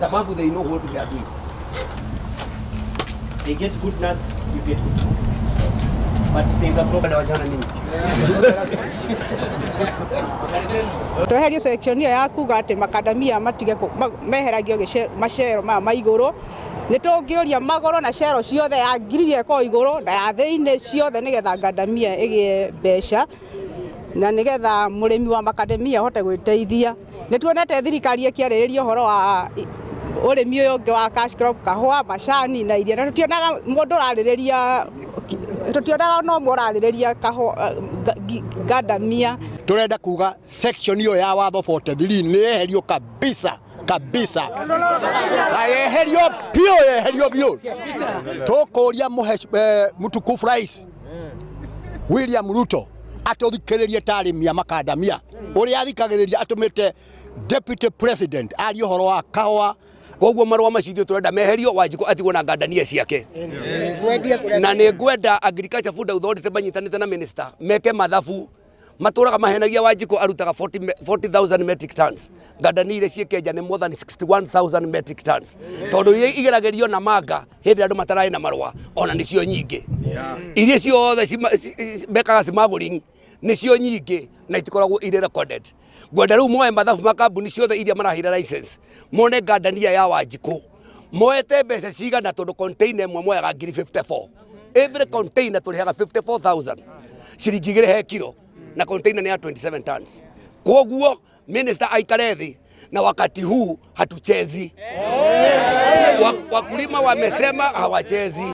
Sababu they know what they are doing. They get good nuts, you get good food. Yes. But there's a problem. Weherio section ya kuga ati macadamia matige meheragio macero ma iguru ni tungioria magoro na cero ciothe ya ngiririe ko iguru na ya thiine ciothe nigetha macadamia igie mbeca na nigetha murimi wa macadamia hote gwiteithia ni tuonete thirikari ikiarĩrĩria horo wa urimi uyu ungi wa cash crop kahua macani na iria na tutionaga mundu ararĩrĩria tutionaga no murarĩrĩria kahua macadamia. Turenda kuga section hiyo ya watho 43 ni yeherio kabisa kabisa. Yeherio pio. Tukuria mutukufu rais William Ruto atũthikĩrĩrie tarĩmi a macadamia uria athikagĩrĩria atumite deputy president ari horo wa kahua. Koguo marwa macio turenda meherio Wanjikũ atigwo na ngandania ciake. Na nĩ ngwenda agriculture food authority banyitanĩte na minister meke mathabu matũraga mahenagia Wanjikũ arutaga 40,000 metric tons. Ngandania ile ciĩkenja nĩ more than 61,000 metric tons. Tondũ iria igeragĩrio na manga hĩndĩ andũ mataraĩ na marwa ona nĩcio nyingĩ. Iria ciothe mekaga smuggling nĩcio nyingĩ na itikoragwo irĩ recorded. Gwenda rĩu moe mathabu makambuni ciothe iria marahira license mone ngandania ya Wanjikũ moete mbeca cigana tondũ container ĩmwe moyaga 54. Every container tũrĩhaga 54,000 ciringi igĩrĩ he kilo na container ni ya 27 tons. Koguo minister aikare thĩ na wakati huu hatuchezi. Wakulima wamesema hawachezi.